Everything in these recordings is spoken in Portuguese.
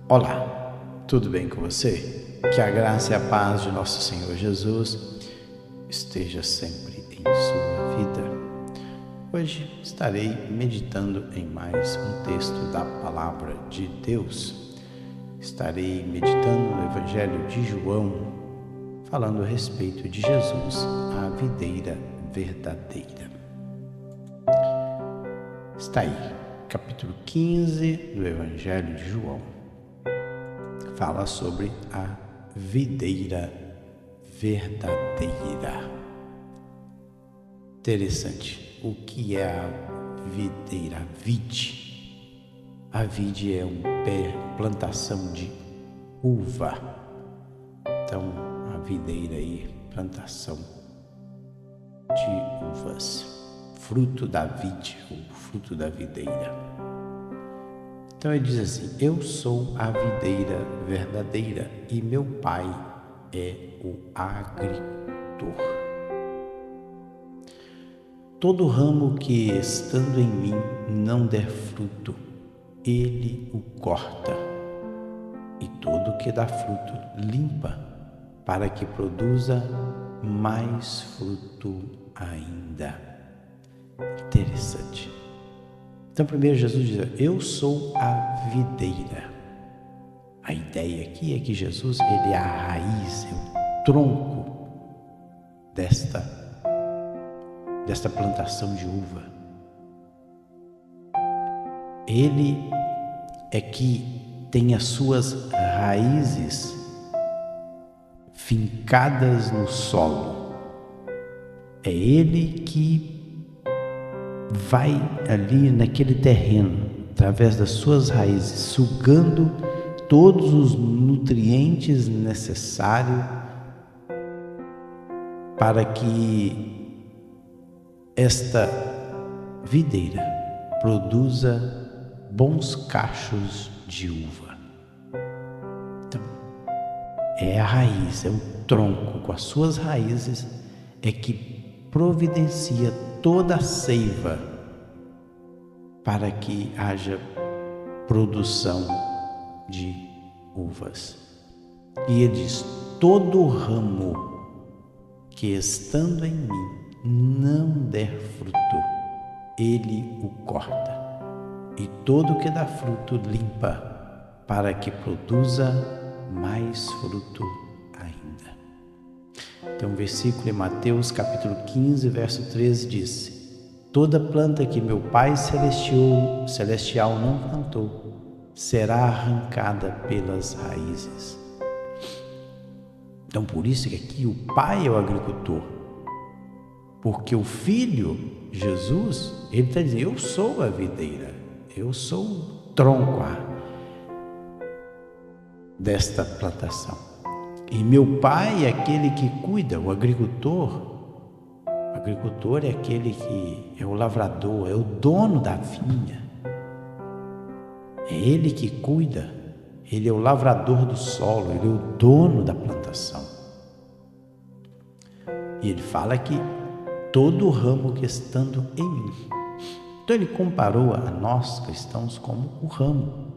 Olá, tudo bem com você? Que a graça e a paz de nosso Senhor Jesus esteja sempre em sua vida. Hoje estarei meditando em mais um texto da Palavra de Deus. Estarei meditando no Evangelho de João, falando a respeito de Jesus, a videira verdadeira. Está aí, capítulo 15 do Evangelho de João. Fala sobre a videira verdadeira. Interessante, o que é a videira? A vide. A vide é plantação de uva. Então, a videira aí, plantação de uvas. Fruto da vide, o fruto da videira. Então ele diz assim: eu sou a videira verdadeira e meu pai é o agricultor. Todo ramo que estando em mim não der fruto, ele o corta, e todo que dá fruto limpa, para que produza mais fruto ainda. Interessante. Então primeiro Jesus diz: eu sou a videira. A ideia aqui é que Jesus, ele é a raiz, é o tronco desta plantação de uva. Ele é que tem as suas raízes fincadas no solo. É ele que vai ali naquele terreno, através das suas raízes, sugando todos os nutrientes necessários para que esta videira produza bons cachos de uva. Então, é a raiz, é o tronco, com as suas raízes é que providencia toda a seiva para que haja produção de uvas. E ele diz: todo ramo que estando em mim não der fruto, ele o corta, e todo que dá fruto limpa, para que produza mais fruto ainda. Então o versículo em Mateus capítulo 15, verso 13 diz: toda planta que meu Pai celestial não plantou será arrancada pelas raízes. Então por isso que aqui o Pai é o agricultor, porque o Filho, Jesus, ele está dizendo: eu sou a videira, eu sou o tronco desta plantação. E meu Pai é aquele que cuida, o agricultor. O agricultor é aquele que é o lavrador, é o dono da vinha. É ele que cuida, ele é o lavrador do solo, ele é o dono da plantação. E ele fala que todo ramo que estando em mim. Então ele comparou a nós cristãos como o ramo.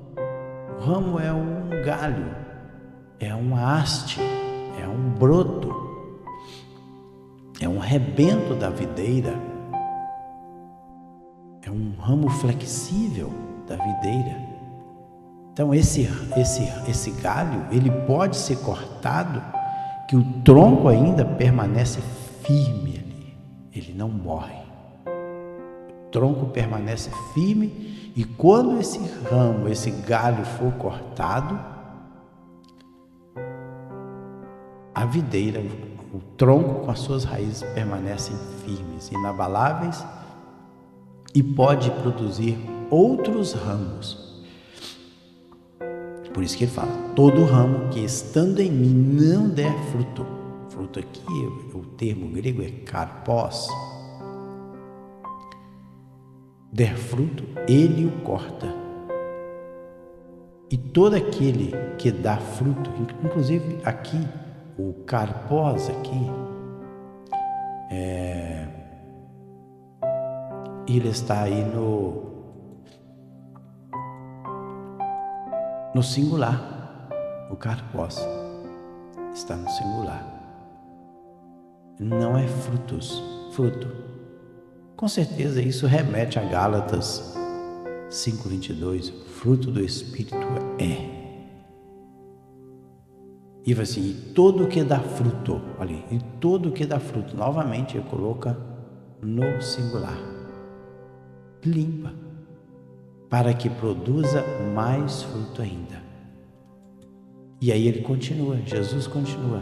O ramo é um galho, é uma haste, é um broto, é um rebento da videira, é um ramo flexível da videira. Então esse galho, ele pode ser cortado, que o tronco ainda permanece firme ali, ele não morre. O tronco permanece firme, e quando esse ramo, esse galho for cortado, a videira, o tronco com as suas raízes permanecem firmes, inabaláveis, e pode produzir outros ramos. Por isso que ele fala: todo ramo que estando em mim não der fruto. Fruto aqui, o termo grego é karpos. Der fruto, ele o corta. E todo aquele que dá fruto, inclusive aqui, o karpos aqui, ele está aí no singular. O carpós está no singular. Não é frutos, fruto. Com certeza isso remete a Gálatas 5:22. Fruto do Espírito é. E vai assim, e todo que dá fruto, olha, e todo que dá fruto, novamente ele coloca no singular. Limpa, para que produza mais fruto ainda. E aí ele continua, Jesus continua.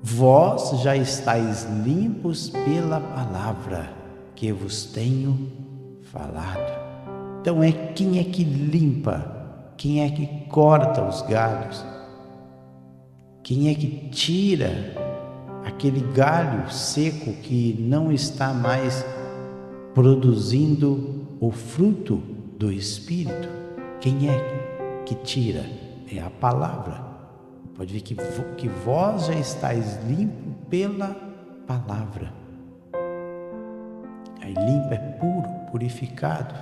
Vós já estáis limpos pela palavra que vos tenho falado. Então quem é que limpa? Quem é que corta os galhos? Quem é que tira aquele galho seco que não está mais produzindo o fruto do Espírito? Quem é que tira? É a palavra. Pode ver que vós já estáis limpo pela palavra. Aí limpo é puro, purificado.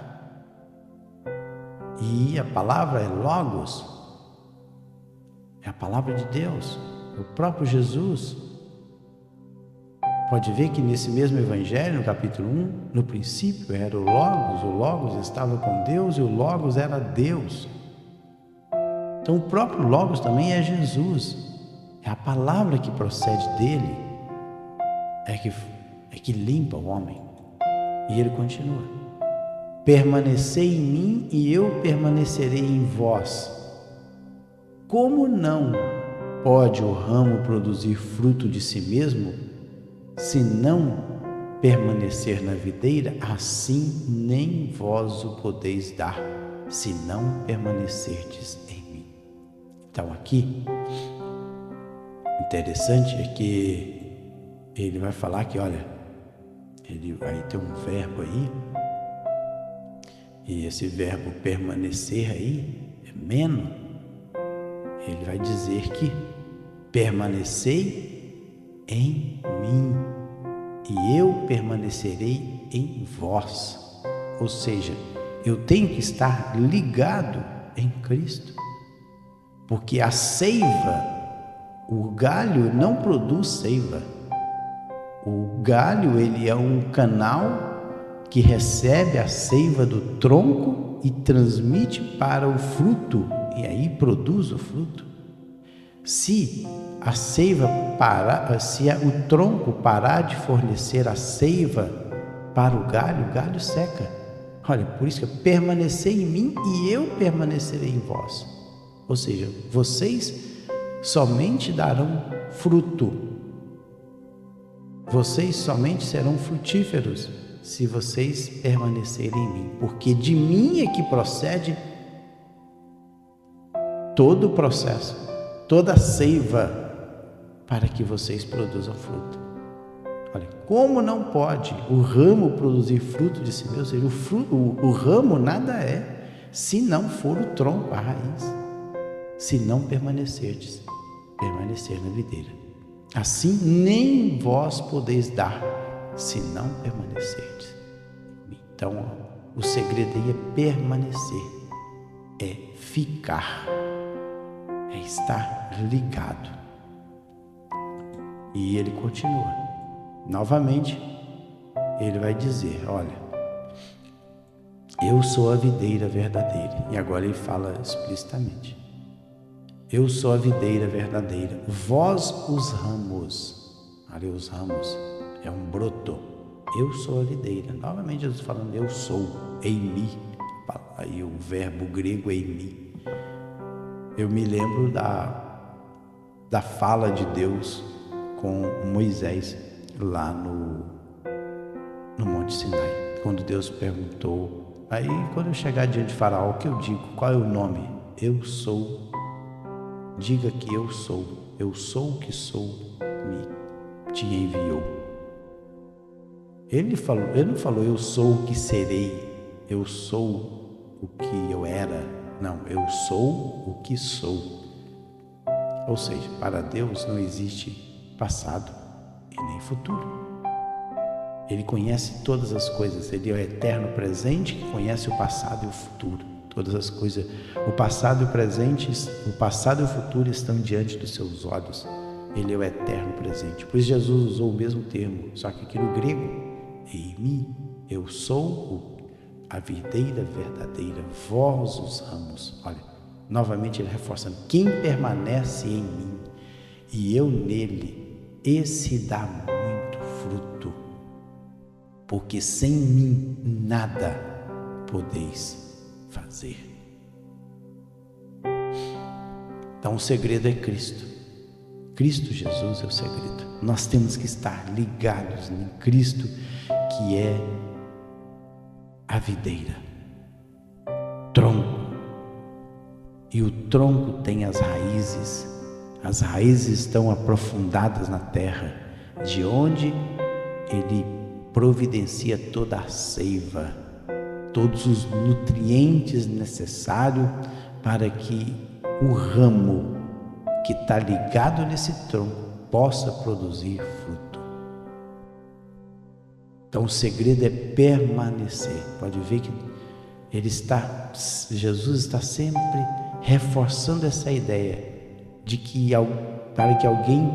E a palavra é Logos. É a palavra de Deus. O próprio Jesus. Pode ver que nesse mesmo Evangelho, no capítulo 1, no princípio era o Logos estava com Deus e o Logos era Deus. Então o próprio Logos também é Jesus. É a palavra que procede dele, é que limpa o homem. E ele continua. Permanecei em mim e eu permanecerei em vós. Como não pode o ramo produzir fruto de si mesmo, se não permanecer na videira? Assim nem vós o podeis dar, se não permanecerdes em mim. Então aqui, interessante é que ele vai falar que, olha, ele vai ter um verbo aí, e esse verbo permanecer aí, é meno. Ele vai dizer que permanecei em mim e eu permanecerei em vós. Ou seja, eu tenho que estar ligado em Cristo, porque a seiva, o galho não produz seiva. O galho, ele é um canal que recebe a seiva do tronco e transmite para o fruto, e aí produz o fruto. Se a seiva parar, se o tronco parar de fornecer a seiva para o galho seca. Olha, por isso que permanecei em mim e eu permanecerei em vós. Ou seja, vocês somente darão fruto. Vocês somente serão frutíferos se vocês permanecerem em mim, porque de mim é que procede todo o processo, toda a seiva para que vocês produzam fruto. Olha, como não pode o ramo produzir fruto de si mesmo? Ou seja, o ramo nada é, se não for o tronco, a raiz, se não permanecer na videira. Assim nem vós podeis dar, se não permanecerdes. Então, o segredo aí é permanecer, é ficar, é estar ligado. E ele continua. Novamente, ele vai dizer, olha, eu sou a videira verdadeira. E agora ele fala explicitamente. Eu sou a videira verdadeira, vós os ramos. Ali os ramos é um broto. Eu sou a videira. Novamente Jesus falando, eu sou, eimi. Aí o verbo grego eimi. Eu me lembro da fala de Deus com Moisés lá no Monte Sinai. Quando Deus perguntou, aí quando eu chegar diante de Faraó, o que eu digo? Qual é o nome? Eu sou. Diga que eu sou o que sou, te enviou. Ele não falou eu sou o que serei, eu sou o que eu era. Não, eu sou o que sou. Ou seja, para Deus não existe passado e nem futuro. Ele conhece todas as coisas, ele é o eterno presente que conhece o passado e o futuro. Todas as coisas, o passado e o presente, o passado e o futuro estão diante dos seus olhos. Ele é o eterno presente. Por isso Jesus usou o mesmo termo, só que aqui no grego, eimi, eu sou a videira verdadeira, vós os ramos. Olha, novamente ele reforçando, quem permanece em mim e eu nele, esse dá muito fruto, porque sem mim nada podeis fazer. Então o segredo é Cristo. Cristo Jesus é o segredo. Nós temos que estar ligados em Cristo, que é a videira, tronco. E o tronco tem as raízes estão aprofundadas na terra, de onde ele providencia toda a seiva, todos os nutrientes necessários para que o ramo que está ligado nesse tronco possa produzir fruto. Então o segredo é permanecer. Pode ver que Jesus está sempre reforçando essa ideia de que para que alguém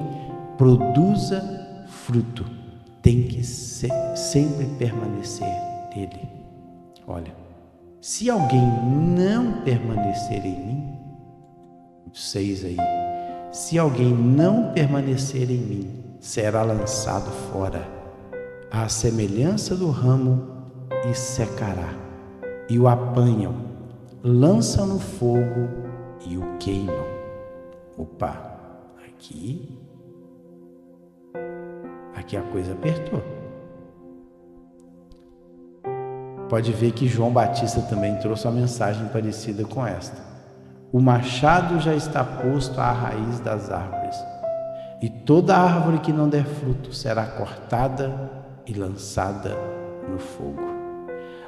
produza fruto, tem que sempre permanecer nele. Olha, se alguém não permanecer em mim, 6 aí, se alguém não permanecer em mim, será lançado fora, à semelhança do ramo, e secará, e o apanham, lançam no fogo e o queimam. Opa, aqui a coisa apertou. Pode ver que João Batista também trouxe uma mensagem parecida com esta. O machado já está posto à raiz das árvores, e toda árvore que não der fruto será cortada e lançada no fogo.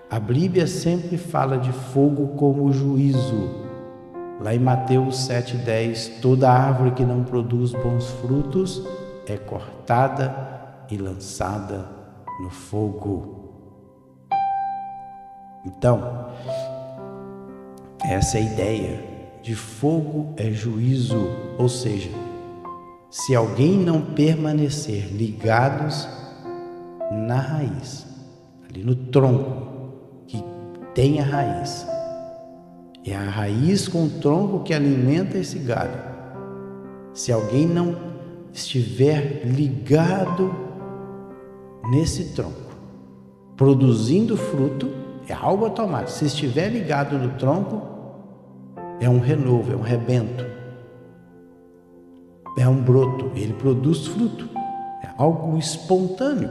A Bíblia sempre fala de fogo como juízo. Lá em Mateus 7,10, toda árvore que não produz bons frutos é cortada e lançada no fogo. Então, essa é a ideia de fogo é juízo, ou seja, se alguém não permanecer ligados na raiz, ali no tronco que tem a raiz, é a raiz com o tronco que alimenta esse galho. Se alguém não estiver ligado nesse tronco, produzindo fruto, é algo automático. Se estiver ligado no tronco, é um renovo, é um rebento, é um broto, ele produz fruto, é algo espontâneo.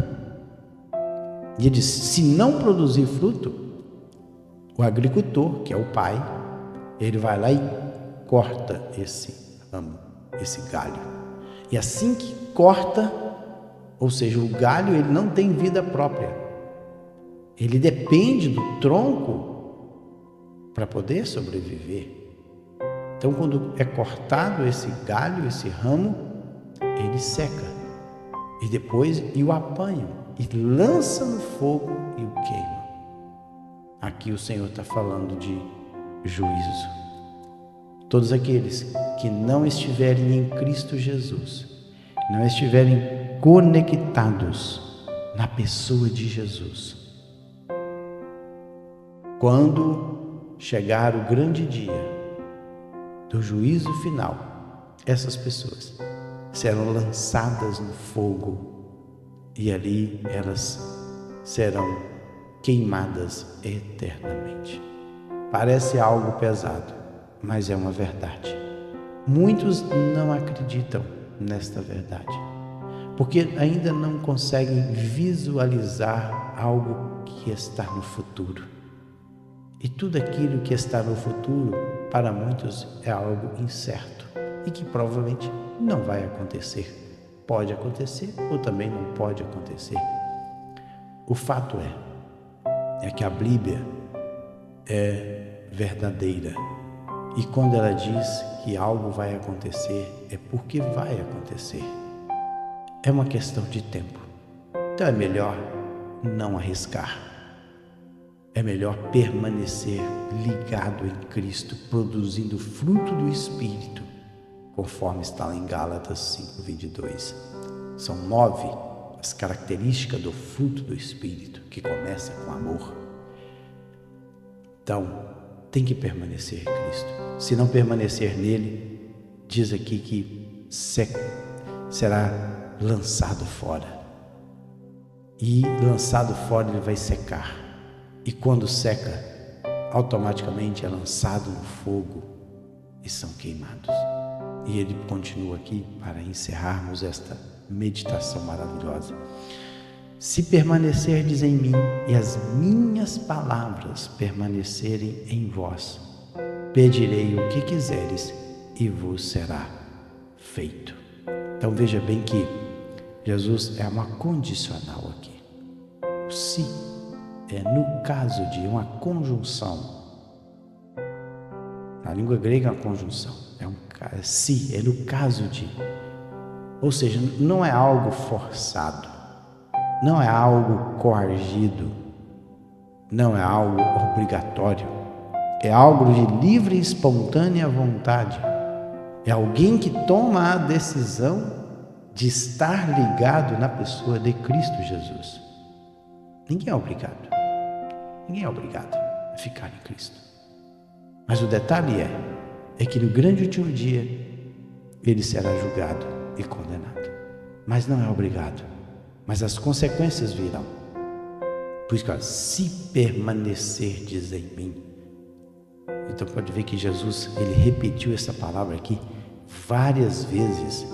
E ele diz, se não produzir fruto, o agricultor, que é o pai, ele vai lá e corta esse ramo, esse galho. E assim que corta, ou seja, o galho ele não tem vida própria. Ele depende do tronco para poder sobreviver. Então, quando é cortado esse galho, esse ramo, ele seca. E depois o apanham e lança no fogo e o queima. Aqui o Senhor está falando de juízo. Todos aqueles que não estiverem em Cristo Jesus, não estiverem conectados na pessoa de Jesus, quando chegar o grande dia do juízo final, essas pessoas serão lançadas no fogo e ali elas serão queimadas eternamente. Parece algo pesado, mas é uma verdade. Muitos não acreditam nesta verdade, porque ainda não conseguem visualizar algo que está no futuro. E tudo aquilo que está no futuro, para muitos, é algo incerto e que provavelmente não vai acontecer. Pode acontecer ou também não pode acontecer. O fato é que a Bíblia é verdadeira. E quando ela diz que algo vai acontecer, é porque vai acontecer. É uma questão de tempo. Então é melhor não arriscar. é melhor permanecer ligado em Cristo, produzindo fruto do Espírito, conforme está lá em Gálatas 5:22. São 9 as características do fruto do Espírito, que começa com amor. Então, tem que permanecer em Cristo. Se não permanecer nele, diz aqui que será lançado fora. E lançado fora ele vai secar. E quando seca, automaticamente é lançado no fogo e são queimados. E ele continua aqui para encerrarmos esta meditação maravilhosa. Se permanecerdes em mim e as minhas palavras permanecerem em vós, pedirei o que quiseres e vos será feito. Então veja bem que Jesus é uma condicional aqui. O se é no caso de uma conjunção. Na língua grega é uma conjunção. Se é no caso de. Ou seja, não é algo forçado. Não é algo coagido. Não é algo obrigatório. É algo de livre e espontânea vontade. É alguém que toma a decisão de estar ligado na pessoa de Cristo Jesus. Ninguém é obrigado. Ninguém é obrigado a ficar em Cristo. Mas o detalhe é que no grande último dia ele será julgado e condenado. Mas não é obrigado. Mas as consequências virão. Por isso que, se permanecerdes em mim. Então pode ver que Jesus, ele repetiu essa palavra aqui várias vezes.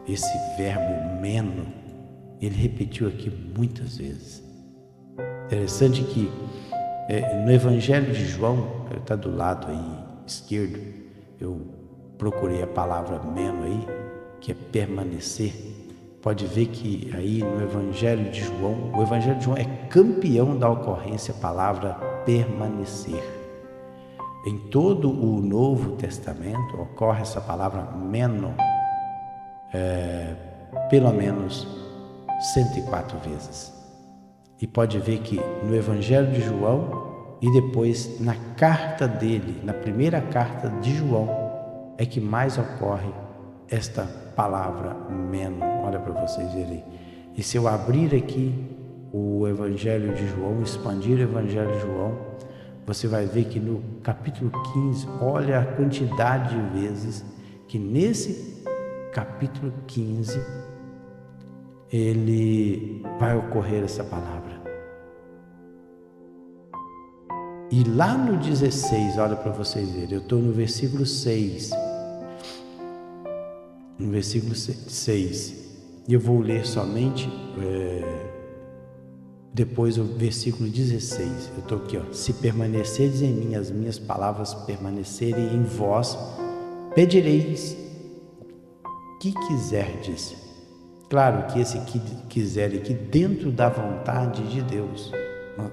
Esse verbo meno, ele repetiu aqui muitas vezes. Interessante que no Evangelho de João, está do lado aí esquerdo, eu procurei a palavra meno aí, que é permanecer. Pode ver que aí no Evangelho de João, o Evangelho de João é campeão da ocorrência a palavra permanecer. Em todo o Novo Testamento ocorre essa palavra meno, pelo menos 104 vezes. E pode ver que no Evangelho de João e depois na carta dele, na primeira carta de João, é que mais ocorre esta palavra meno. Olha para vocês verem. E se eu abrir aqui o Evangelho de João, expandir o Evangelho de João, você vai ver que no capítulo 15, olha a quantidade de vezes que nesse capítulo 15 ele vai ocorrer essa palavra. E lá no 16, olha para vocês verem, eu estou no versículo 6. No versículo 6, e eu vou ler somente depois o versículo 16. Eu estou aqui, se permanecerdes em mim, as minhas palavras permanecerem em vós, pedireis o que quiserdes. Claro que esse que quiser aqui dentro da vontade de Deus.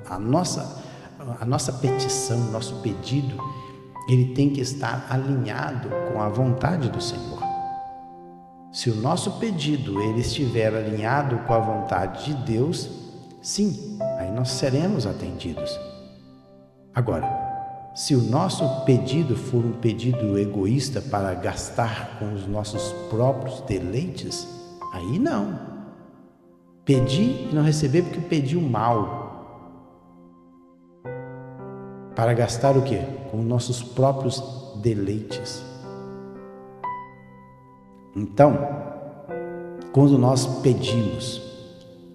A nossa petição, nosso pedido, ele tem que estar alinhado com a vontade do Senhor. Se o nosso pedido ele estiver alinhado com a vontade de Deus, sim, aí nós seremos atendidos. Agora, se o nosso pedido for um pedido egoísta para gastar com os nossos próprios deleites, aí não. Pedir e não receber porque pediu mal. Para gastar o quê? Com nossos próprios deleites. Então, quando nós pedimos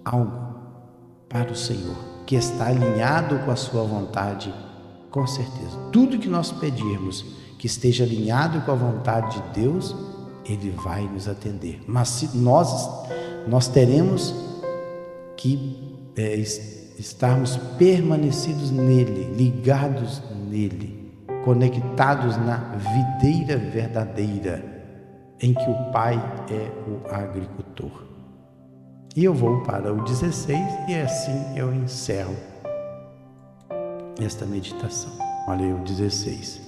algo para o Senhor, que está alinhado com a sua vontade, com certeza, tudo que nós pedirmos que esteja alinhado com a vontade de Deus, Ele vai nos atender. Mas se nós teremos que estarmos permanecidos nele, ligados nele, conectados na videira verdadeira, em que o Pai é o agricultor. E eu vou para o 16 e assim eu encerro esta meditação. Olha aí o 16.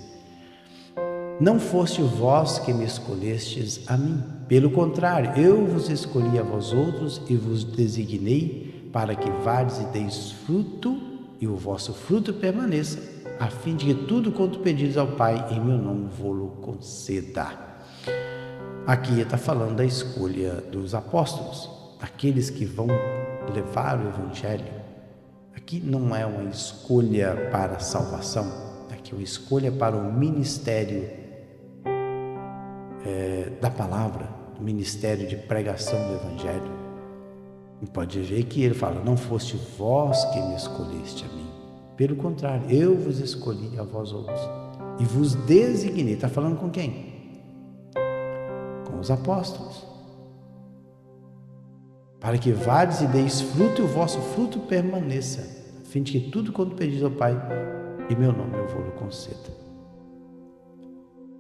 Não foste vós que me escolhestes a mim, pelo contrário, eu vos escolhi a vós outros e vos designei para que vades e deis fruto e o vosso fruto permaneça, a fim de que tudo quanto pedires ao Pai em meu nome vou-lo conceda. Aqui está falando da escolha dos apóstolos, aqueles que vão levar o Evangelho. Aqui não é uma escolha para a salvação, aqui é uma escolha para o ministério da palavra, o ministério de pregação do Evangelho. E pode ver que ele fala: não foste vós que me escolheste a mim, pelo contrário, eu vos escolhi a vós outros e vos designei. Está falando com quem? Com os apóstolos, para que vades e deis fruto e o vosso fruto permaneça, a fim de que tudo quanto pedis ao Pai em meu nome eu vou-lhe conceda.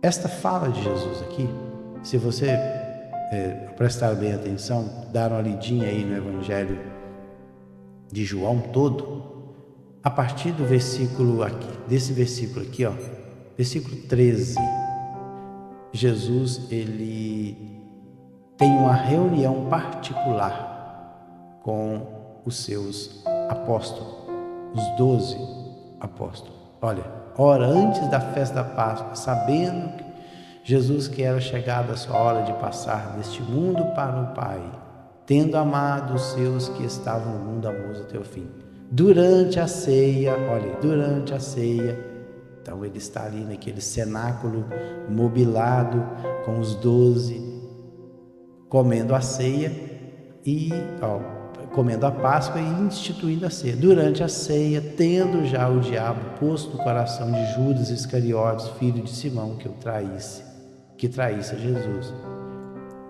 Esta fala de Jesus aqui, se você prestar bem atenção, dar uma lidinha aí no Evangelho de João todo, a partir do versículo aqui, desse versículo aqui, ó, versículo 13, Jesus ele tem uma reunião particular com os seus apóstolos, os 12 apóstolos. Olha, ora antes da festa da Páscoa, sabendo que Jesus que era chegada a sua hora de passar deste mundo para o Pai, tendo amado os seus que estavam no mundo, amou-os até o fim. Durante a ceia, olha, durante a ceia, então ele está ali naquele cenáculo mobilado com os 12, comendo a ceia e comendo a Páscoa e instituindo a ceia. Durante a ceia, tendo já o diabo posto no coração de Judas Iscariotes, filho de Simão, que traísse a Jesus.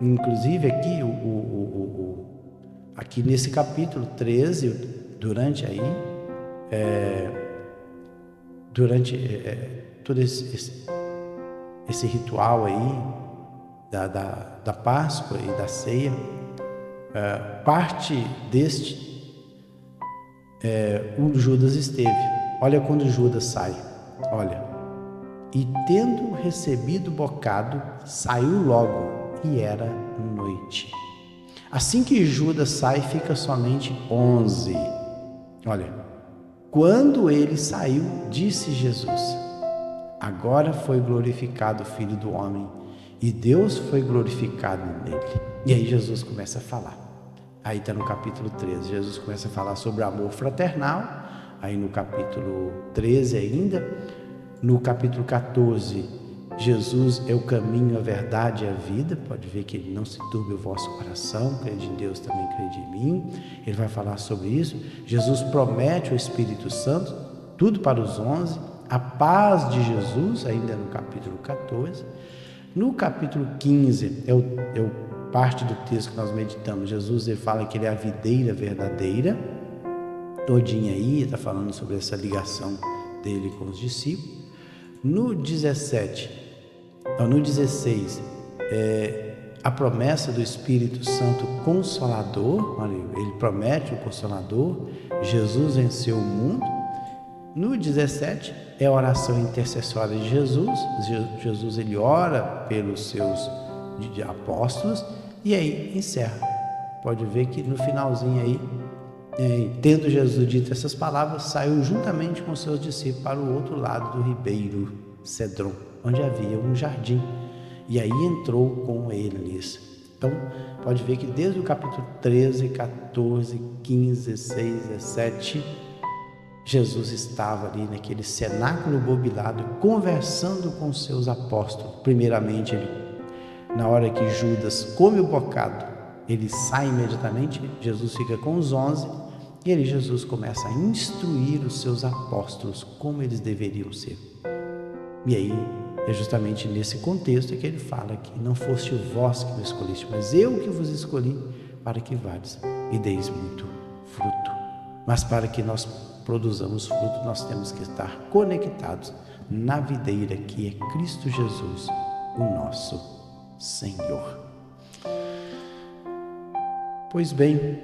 Inclusive aqui, aqui nesse capítulo 13, durante todo esse ritual aí da Páscoa e da ceia, parte deste o Judas esteve. Olha quando Judas sai, olha: e tendo recebido o bocado, saiu logo, e era noite. Assim que Judas sai, fica somente 11. Olha, quando ele saiu, disse Jesus: agora foi glorificado o Filho do Homem, e Deus foi glorificado nele. E aí Jesus começa a falar. Aí está no capítulo 13, Jesus começa a falar sobre amor fraternal. Aí no capítulo 13 ainda, no capítulo 14, Jesus é o caminho, a verdade e a vida. Pode ver que ele não se turbe o vosso coração, crede em Deus, também crede em mim. Ele vai falar sobre isso. Jesus promete o Espírito Santo, tudo para os 11. A paz de Jesus, ainda no capítulo 14. No capítulo 15, parte do texto que nós meditamos. Jesus ele fala que ele é a videira verdadeira. Todinha aí, está falando sobre essa ligação dele com os discípulos. No 16, a promessa do Espírito Santo Consolador. Olha, ele promete o Consolador. Jesus venceu o mundo. No 17 é a oração intercessória de Jesus. Jesus ele ora pelos seus apóstolos e aí encerra. Pode ver que no finalzinho aí, tendo Jesus dito essas palavras, saiu juntamente com seus discípulos para o outro lado do ribeiro Cedron, onde havia um jardim, e aí entrou com eles. Então pode ver que desde o capítulo 13, 14, 15, 16, 17, Jesus estava ali naquele cenáculo mobilado, conversando com seus apóstolos. Primeiramente, na hora que Judas come o bocado, ele sai imediatamente. Jesus fica com os 11 e aí Jesus começa a instruir os seus apóstolos como eles deveriam ser. E aí é justamente nesse contexto que ele fala que não foste vós que me escolheste, mas eu que vos escolhi para que vades e deis muito fruto. Mas para que nós produzamos fruto, nós temos que estar conectados na videira que é Cristo Jesus, o nosso Senhor. Pois bem,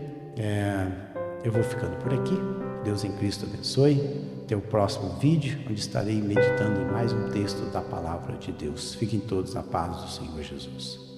eu vou ficando por aqui. Deus em Cristo abençoe. Até o próximo vídeo, onde estarei meditando em mais um texto da Palavra de Deus. Fiquem todos na paz do Senhor Jesus.